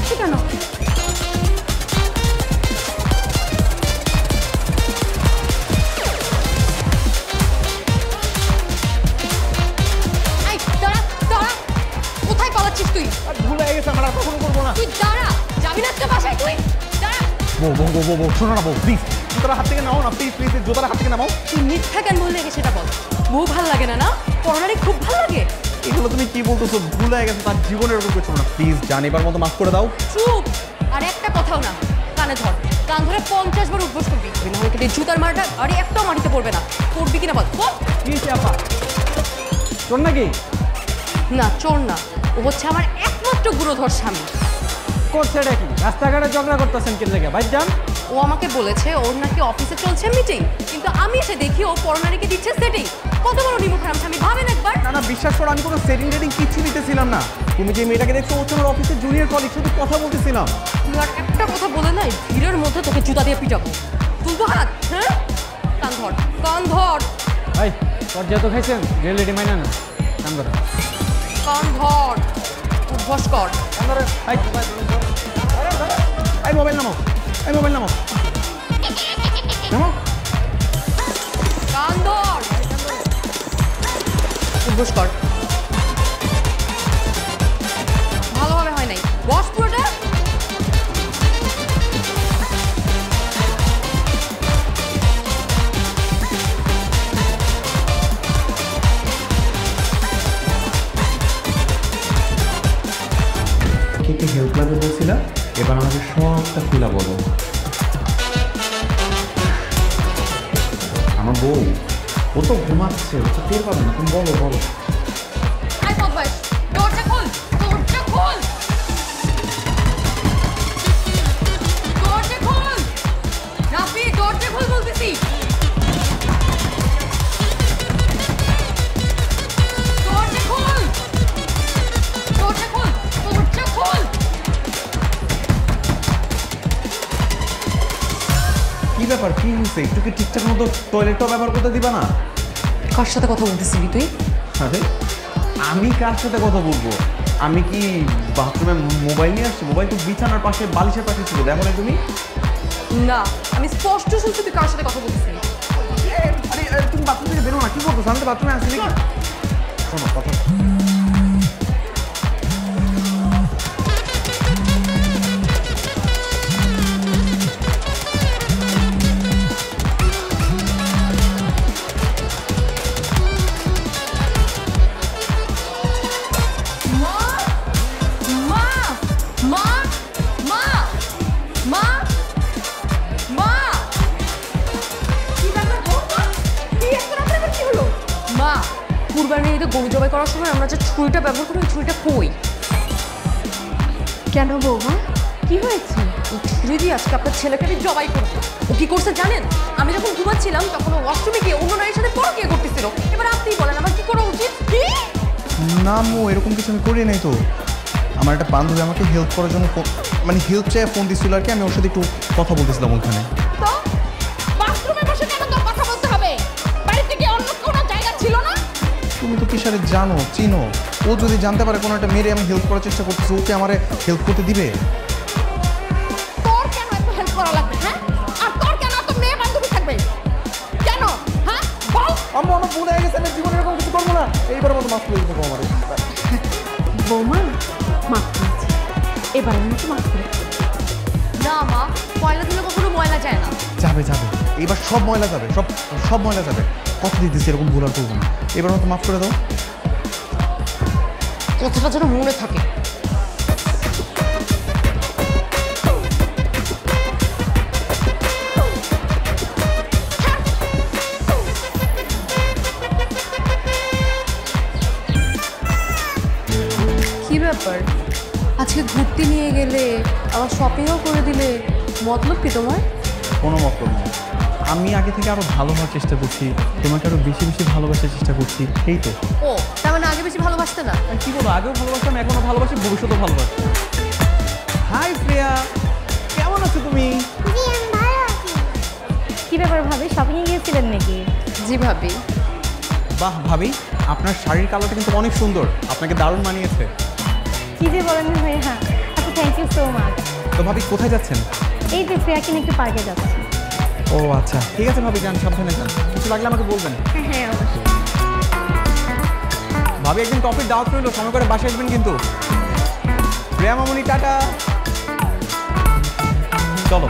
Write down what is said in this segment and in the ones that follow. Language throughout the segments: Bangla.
করছে কেন? কোথায় পালাচ্ছিস তুই? ভুল হয়ে গেছে, আমরা কখনো করবো না। তুই দাঁড়া, যাবি না আজকে বাসায়? তুই দাঁড়া। বউ শোনো না বউ, প্লিজ জুতার হাত থেকে নাও না, প্লিজ প্লিজ জুতার হাত থেকে নামাও। তুই মিথ্যা কেন বললে সেটা বল। বউ ভালো লাগে না? না পড়ানারে খুব ভালো লাগে। এগুলো তুমি কি বলতেছো? ভুল হয়ে গেছে, তার জীবনে এরকম কিছু না। প্লিজ জানিবার মতো মাফ করে দাও। চুপ, আর একটা কথাও না। কানে ধর, কান ধরে 50 বার উঠবোস করবি, নাহলে কিন্তু জুতার মারটা আরে একটাও মাটিতে পড়বে না। করবি কিনা বল। কি আপা, চোর নাকি? না চোর না, ও হচ্ছে আমার একমাত্র গুরুধর স্বামী। করছে এটা কি? রাস্তাঘাটে ঝগড়া করতেছেন কি জায়গায়? বাইর যান। ও আমাকে বলেছে ওর নাকি অফিসে চলছে মিটিং, কিন্তু আমি এসে দেখি ও পরনারীকে দিচ্ছে সেটিং। কত বড় নিমুখ হারাম স্বামী, ভাবেন একবার। না না, বিশ্বাস করো, আমি কোনো সেটিং টেটিং কিচ্ছু নিতেছিলাম না। তুমি যে মেয়েটাকে দেখছো, ও তোমার অফিসের জুনিয়র কলিগ, শুধু কথা বলতেছিলাম। তুই আর একটা কথা বলে নাই, ভিড়ের মধ্যে তোকে জুতা দিয়ে পিটাবো। তুলবো হাত, হ্যাঁ? কান ধর, কান ধর। ভাই তোর যেহেতু খাইছেন রিয়েলিটি মাইনা না, কান ধর। কান ধর, উদ্ভস কর। এই মোবাইল নামাও, এই মোবাইল নামাও, নামাও। কান ধর, উদ্ভস কর। ভালোভাবে হয় নাই, বস পুরোটা। একটু হেল্প লাগবে বলছিলাম, এবার আমাকে সবটা খুলা বলো। আমার বউ, ও তো ঘুমাচ্ছে, ও তো টের পাবে না, তুমি বলো বলো। দরজা খোল, দরজা খোল, দরজা খোল। রাফি, দরজা খোল বলতেছি। দরজা খোল, দরজা খোল, দরজা খোল। কি ব্যাপার, কি হয়েছে? একটু কি ঠিকঠাক মতো টয়লেটটাও ব্যবহার করতে দিবা না? কার সাথে কথা বলতেছিলি তুই? আরে আমি কার সাথে কথা বলবো? আমি কি বাথরুমে মোবাইল নিয়ে আসছি? মোবাইল তো বিছানার পাশে, বালিশের পাশে ছিল, দেখো না তুমি? না, আমি স্পষ্ট শুনছি তুই কার সাথে কথা বলতেছিলি। আরে তুমি বাথরুম থেকে বেরো না, কি করবো? আমি তো বাথরুমে আসছি নাকি? শোনো কথা। কুরবানি ঈদে গরু জবাই করার সময় আমরা যে ছুরিটা ব্যবহার করি, ওই ছুরিটা কই? কেন বৌমা, কি হয়েছে? ওই ছুরি দিয়ে আজকে আপনার ছেলেকে আমি জবাই করবো। ও কি করছে জানেন? আমি যখন ঘুমাচ্ছিলাম তখন ও ওয়াশরুমে গিয়ে অন্য নারীর সাথে পরকীয়া করতেছিল। এবার আপনিই বলেন আমার কি করা উচিত? না মো, এরকম কিছু আমি করি নাই তো। আমার একটা বান্ধবী আমাকে হেল্প করার জন্য মানে হেল্প চাই ফোন দিচ্ছিল আর কি, আমি ওর সাথে একটু কথা বলতেছিলাম ওখানে। তো বাথরুমে বসে কেন তোর কথা বলতে হবে? বাড়িতে কি অন্য কোনো জায়গা ছিল না? তুমি তো কিসারে জানো, চিনো। ও যদি জানতে পারে কোনো একটা মেয়েরে আমি হেল্প করার চেষ্টা করতেছি, ওকে আমারে হেল্প করতে দিবে? তোর কেন এত হেল্প করা লাগবে? হ্যাঁ, আর তোর কেন এত মেয়ে বান্ধবী থাকবে? কেন? হ্যাঁ বল। আম্মু, আমার ভুল হয়ে গেছে, আমি জীবনে এরকম কিছু করবো না। এইবার মতো মাফ করে দেবো আমার। বৌমা, মাফ করেছি, এবারের মতো মাফ করে। না মা, ময়লা দিলে কখনো ময়লা যায় না। যাবে যাবে, এবার সব ময়লা যাবে, সব সব ময়লা যাবে। কথা দিতেছি এরকম ভুল আর করবো না। এবার মতো মাফ করে দাও। কথাটা যেন মনে থাকে। কি ব্যাপার, আজকে ঘুরতে নিয়ে গেলে, আবার শপিংও করে দিলে, মতলব কি তোমার? কোনো মতলব নেই, আমি আগে থেকে আরো ভালো হওয়ার চেষ্টা করছি, তোমাকে আরো বেশি বেশি ভালোবাসার চেষ্টা করছি, এই তো। ও তার মানে আগে বেশি ভালোবাসতে না? কি বলো, আগেও ভালোবাসতাম, এখনো ভালোবাসি, ভবিষ্যতেও ভালোবাসি। হাই শ্রেয়া, কেমন আছো তুমি? জি আমি ভালো আছি। কি ব্যাপার ভাবি, শপিং এ গিয়েছিলেন নাকি? জি ভাবি। বাহ ভাবি, আপনার শাড়ির কালারটা কিন্তু অনেক সুন্দর, আপনাকে দারুণ মানিয়েছে। কি যে বলেন ভাইয়া, এত থ্যাংক ইউ সো মাচ। তো ভাবি কোথায় যাচ্ছেন? এই যে ফ্রেয়াকে নিয়ে একটু পার্কে যাচ্ছি। ও আচ্ছা, ঠিক আছে ভাবি, যান, সাবধানে যান। কিছু লাগলে আমাকে বলবেন। হ্যাঁ অবশ্যই। ভাবি একদিন কফির দাওয়াত রইল, সময় করে বাসায় আসবেন কিন্তু। প্রিয়া মামনি, টাটা। চলো।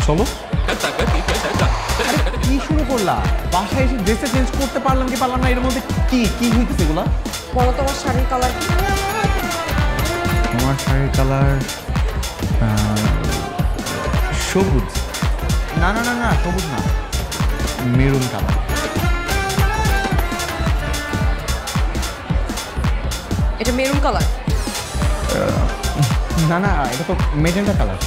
চলো। কি শুরু করলা? বাসায় এসে ড্রেসে চেঞ্জ করতে পারলাম কি পারলাম না, এর মধ্যে কি কি হইতেছে এগুলা? বলো তোমার শাড়ির কালার কি? আমার শাড়ির কালার সবুজ। না না না না, সবুজ না, মেরুন কালার। এটা মেরুন কালার? না না, এটা তো মেজেন্টা কালার।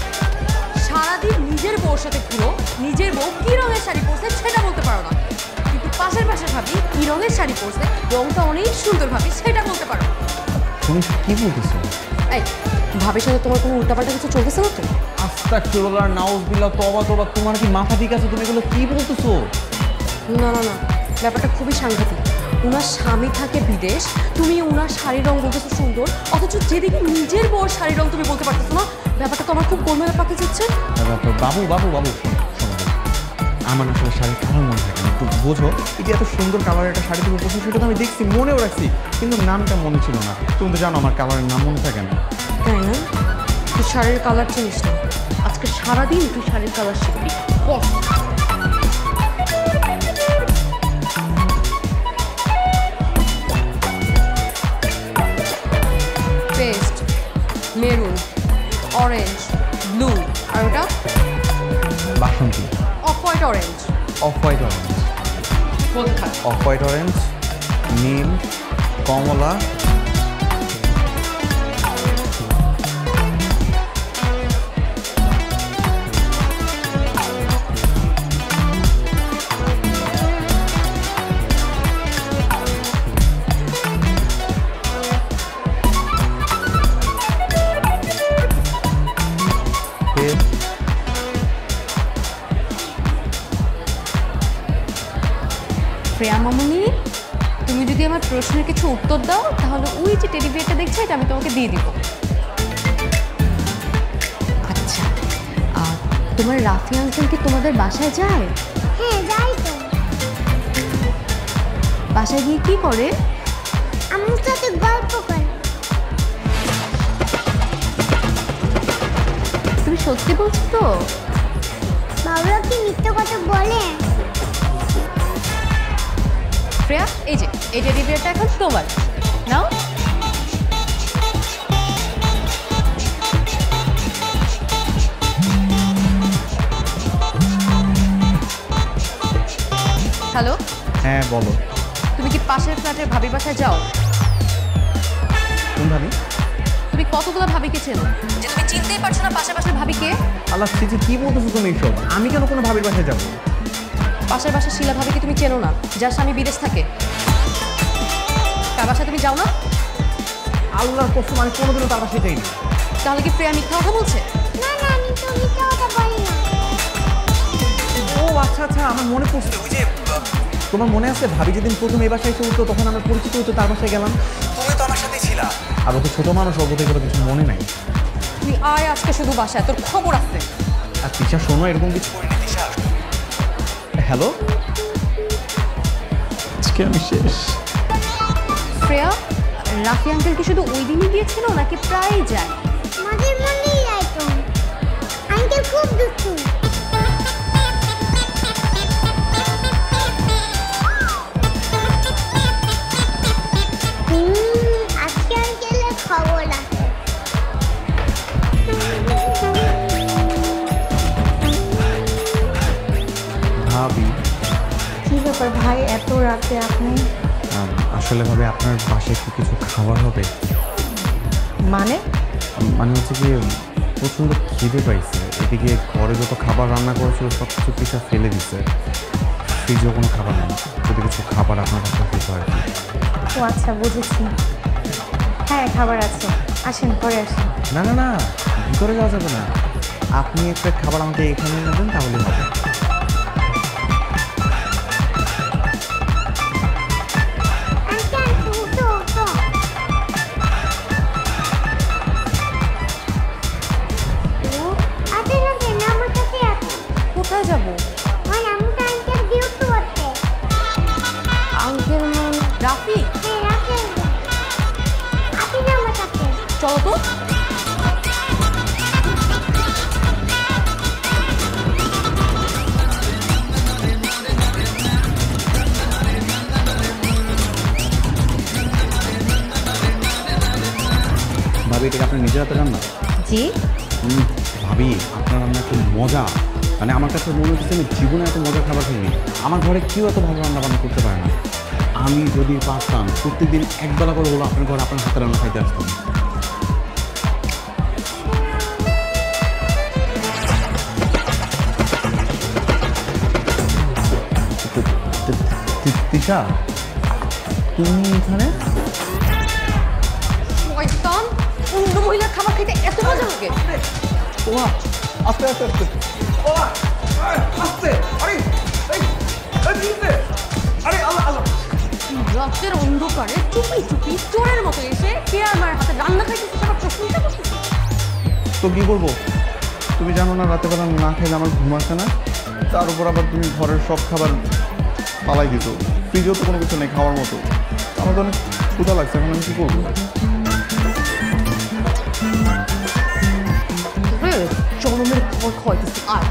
সারাদিন নিজের বউর সাথে ঘুরো, নিজের বউ কি রঙের শাড়ি পরছে সেটা বলতে পারো না, কিন্তু পাশের ভাবি কি রঙের শাড়ি পরছে, রংটা অনেক সুন্দর ভাবি, সেটা বলতে পারো। তুমি কি বলতেছো? এই ভাবির সাথে তোমার কোনো উল্টাপাল্টা কিছু চলতেছে না তো? আস্তাগফিরুল্লাহ, নাউযুবিল্লাহ, তওবা তওবা। তোমার কি মাথা ঠিক আছে? তুমি এগুলো কি বলতেছো? না না না, ব্যাপারটা খুবই সাংঘাতিক। উনার স্বামী থাকে বিদেশ, তুমি উনার শাড়ির রং বলতেছো সুন্দর, অথচ যেদিকে নিজের বউর শাড়ির রং তুমি বলতে পারতেছো না। ব্যাপারটা তো আমার খুব গোলমেলে পাকে যাচ্ছে। বাবু বাবু বাবু, শোনো, আমার আসলে শাড়ির কালার মনে থাকে না, একটু বোঝো। এই যে এত সুন্দর কালারের একটা শাড়ি তুমি পরছো, সেটা তো আমি দেখছি, মনেও রাখছি, কিন্তু নামটা মনে ছিল না। তুমি তো জানো আমার কালারের নাম মনে থাকে না। তাই না? তুই শাড়ির কালার চিনিস না, আজকে সারাদিন তুই শাড়ির কালার শিখবি। পেস্ট, মেরুন, অরেঞ্জ, ব্লু, আর ওটা বাসন্তী। Off white orange. Off white orange, কোনখানে? অফ হোয়াইট অরেঞ্জ, নীল, কমলা, প্রিয়া মামুনি, তুমি যদি আমার প্রশ্নের কিছু উত্তর দাও তাহলে ওই যে টেডি বিয়ারটা দেখছো এটা আমি তোমাকে দিয়ে দিব। আচ্ছা, তোমার রাফি আঙ্কেল কি তোমাদের বাসায় যায়? হ্যাঁ যাই তো। বাসায় গিয়ে কি করে? আমার সাথে গল্প করে। তুমি সত্যি বলছো তো? বাবা কি মিথ্যে কথা বলে? প্রিয়া, এই যে এই টেডি বিয়ারটা এখন তোমার, নাও। হ্যালো, হ্যাঁ বলো। তুমি কি পাশের ফ্ল্যাটের ভাবির বাসায় যাও? কোন ভাবি? তুমি কতগুলো ভাবিকে চেনো যে তুমি চিনতেই পারছো না পাশের বাসার ভাবিকে? আল্লাহ, সিজি কি বলতেছো তুমি এইসব? আমি কেন কোনো ভাবির বাসায় যাবো? পাশের বাসার শিলা ভাবিকে তুমি চেনো না, যার স্বামী বিদেশ থাকে? তার বাসায় তুমি যাও না? আল্লাহর কসম, আমি কোনোদিনও তার বাসায় যাইনি। তাহলে কি প্রিয়া মিথ্যা কথা বলছে? না না, আমি তো মিথ্যে কথা বলি না। ও আচ্ছা আচ্ছা, আমার মনে পড়ছে। ওই যে তোমার মনে আছে ভাবি যেদিন প্রথম এই বাসায় এসে উঠতো, তখন আমরা পরিচিত হতো, তার বাসায় গেলাম, তুমি তো আমার সাথেই ছিলা। আর ও তো ছোট মানুষ, ওর বোধহয় কোনো কিছু মনে নাই। তুই আয় আজকে শুধু বাসায়, তোর খবর আছে। আর তিশা শোনো, এরকম কিছু করিনি তিশা। হ্যালো, আজকে আমি শেষ। প্রিয়া, রাফি আঙ্কেল কি শুধু ওই দিনই গিয়েছিল নাকি প্রায়ই যায়? মাঝে মধ্যেই যাই তো। আঙ্কেল খুব দুষ্টু। আজকে আঙ্কেলের খবর আছে। ভাবি, কি ব্যাপার ভাই, এত রাতে আপনি? আসলে ভাবে আপনার বাসায় একটু কিছু খাবার হবে। মানে? মানে হচ্ছে কি, প্রচণ্ড খিদে পাইছে। এদিকে ঘরে যত খাবার রান্না করেছিল সব কিছু পিঠা ফেলে দিছে, ফ্রিজেও কোনো খাবার নেই। যদি কিছু খাবার আপনার কাছে দিতে হয়। ও আচ্ছা, বুঝেছি। হ্যাঁ খাবার আছে, আসেন পরে আসেন। না না না, ভিতরে যাওয়া যাবে না। আপনি একটা খাবার আমাকে এখানে নেবেন, তাহলে হবে। নিজের হাতে রান্না? জি। ভাবি আপনার রান্না খুব মজা, মানে আমার কাছে মনে হচ্ছে আমি জীবনে এত মজার খাবার খাইনি। আমার ঘরে কেউ এত ভালো রান্না বান্না করতে পারে না। আমি যদি পারতাম প্রত্যেকদিন একবেলা করে হলো আপনার ঘরে আপনার হাতে রান্না খাইতে আসতাম। তিশা, তুমি এখানে? শয়তান, অন্য মহিলার খাবার খেতে এত মজা লাগে? ওমা, আস্তে আস্তে আস্তে। ওমা, আস্তে। আরে এই কি হচ্ছে? আরে আল্লাহ আল্লাহ। রাতের অন্ধকারে চুপি চুপি চোরের মতো এসে কে আমার হাতে রান্না খাইতেছে তার প্রশ্নটা করতেছে। তো কি করবো? তুমি জানো না রাতে বেলা না খেলে আমার ঘুম আসে না। তার উপর আবার তুমি ঘরের সব খাবার পালাই দিত, ফ্রিজেও তো কোনো কিছু নেই খাওয়ার মতো। আমার তো অনেক ক্ষুধা লাগছে, এখন আমি কী করবো? জনমের খবর খাওয়াইতেছি আর